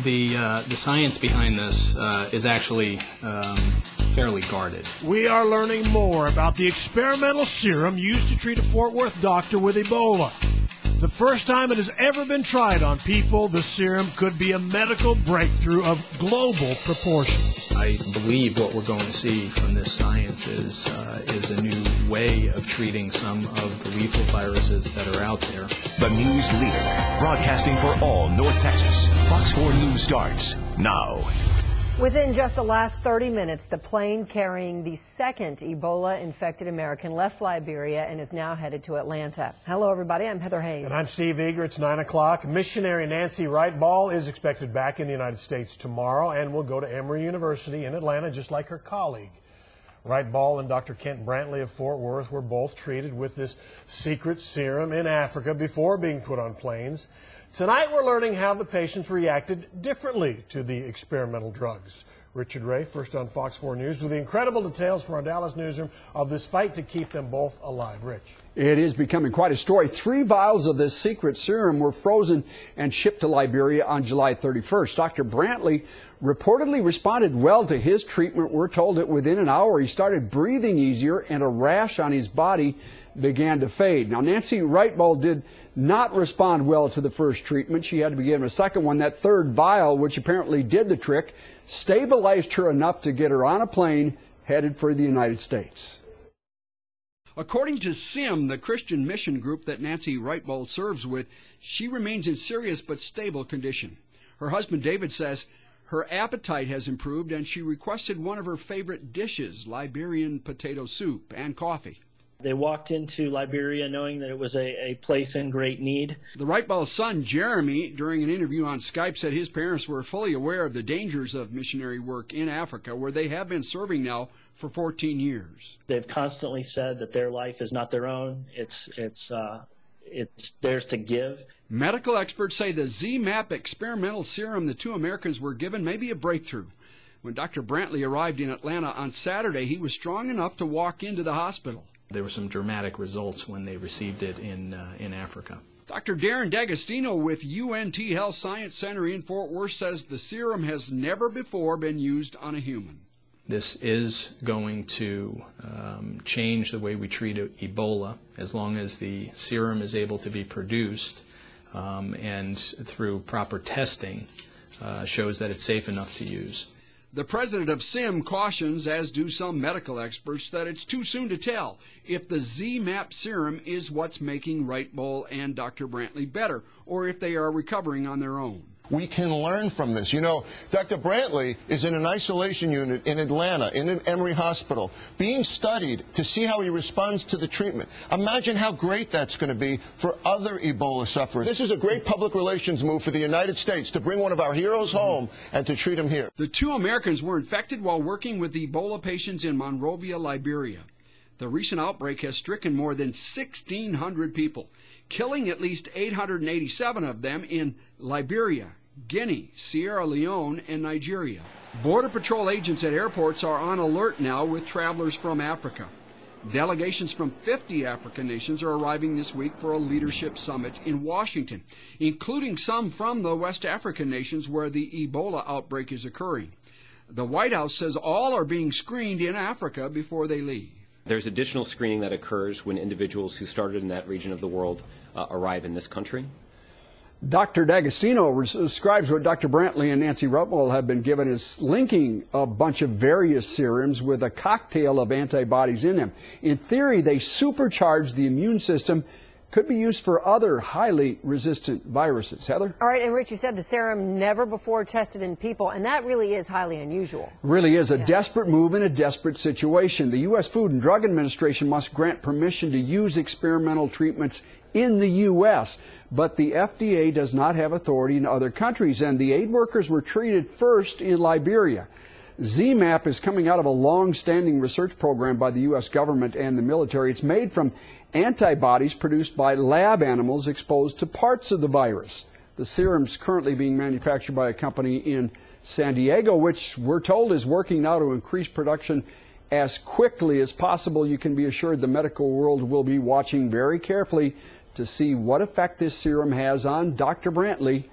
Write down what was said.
The science behind this is actually fairly guarded. We are learning more about the experimental serum used to treat a Fort Worth doctor with Ebola. The first time it has ever been tried on people, the serum could be a medical breakthrough of global proportions. I believe what we're going to see from this science is a new way of treating some of the lethal viruses that are out there. The news leader, broadcasting for all North Texas. Fox 4 News starts now. Within just the last 30 minutes, the plane carrying the second Ebola-infected American left Liberia and is now headed to Atlanta. Hello, everybody. I'm Heather Hayes. And I'm Steve Eager. It's 9 o'clock. Missionary Nancy Wright-Ball is expected back in the United States tomorrow and will go to Emory University in Atlanta, just like her colleague. Wright-Ball and Dr. Kent Brantley of Fort Worth were both treated with this secret serum in Africa before being put on planes. Tonight we're learning how the patients reacted differently to the experimental drugs. Richard Ray, first on Fox 4 News, with the incredible details from our Dallas newsroom of this fight to keep them both alive. Rich. It is becoming quite a story. 3 vials of this secret serum were frozen and shipped to Liberia on July 31st. Dr. Brantley reportedly responded well to his treatment. We're told that within an hour he started breathing easier and a rash on his body began to fade. Now, Nancy Wright-Ball did not respond well to the first treatment. She had to be given a second one. That third vial, which apparently did the trick, stabilized her enough to get her on a plane headed for the United States. According to SIM, the Christian mission group that Nancy Wright-Ball serves with, she remains in serious but stable condition. Her husband David says her appetite has improved and she requested one of her favorite dishes, Liberian potato soup and coffee. They walked into Liberia knowing that it was a place in great need. The Wright-Ball's son, Jeremy, during an interview on Skype, said his parents were fully aware of the dangers of missionary work in Africa, where they have been serving now for 14 years. They've constantly said that their life is not their own. It's theirs to give. Medical experts say the Z-MAP experimental serum the 2 Americans were given may be a breakthrough. When Dr. Brantley arrived in Atlanta on Saturday, he was strong enough to walk into the hospital. There were some dramatic results when they received it in Africa. Dr. Darren D'Agostino with UNT Health Science Center in Fort Worth says the serum has never before been used on a human. This is going to change the way we treat Ebola as long as the serum is able to be produced and through proper testing shows that it's safe enough to use. The president of SIM cautions, as do some medical experts, that it's too soon to tell if the Z-MAP serum is what's making Wright-Ball and Dr. Brantley better, or if they are recovering on their own. We can learn from this. You know, Dr. Brantley is in an isolation unit in Atlanta, in an Emory hospital, being studied to see how he responds to the treatment. Imagine how great that's going to be for other Ebola sufferers. This is a great public relations move for the United States to bring one of our heroes home and to treat him here. The 2 Americans were infected while working with Ebola patients in Monrovia, Liberia. The recent outbreak has stricken more than 1,600 people, killing at least 887 of them in Liberia, Guinea, Sierra Leone, and Nigeria. Border Patrol agents at airports are on alert now with travelers from Africa. Delegations from 50 African nations are arriving this week for a leadership summit in Washington, including some from the West African nations where the Ebola outbreak is occurring. The White House says all are being screened in Africa before they leave. There's additional screening that occurs when individuals who started in that region of the world arrive in this country. Dr. D'Agostino describes what Dr. Brantley and Nancy Wright-Ball have been given as linking a bunch of various serums with a cocktail of antibodies in them. In theory, they supercharge the immune system, could be used for other highly resistant viruses. Heather? All right, and Rich, you said the serum never before tested in people, and that really is highly unusual. Really is a desperate move in a desperate situation. The U.S. Food and Drug Administration must grant permission to use experimental treatments in the U.S., but the FDA does not have authority in other countries, and the aid workers were treated first in Liberia. Z-MAP is coming out of a long-standing research program by the U.S. government and the military. It's made from antibodies produced by lab animals exposed to parts of the virus. The serum's currently being manufactured by a company in San Diego, which we're told is working now to increase production as quickly as possible. You can be assured the medical world will be watching very carefully to see what effect this serum has on Dr. Brantley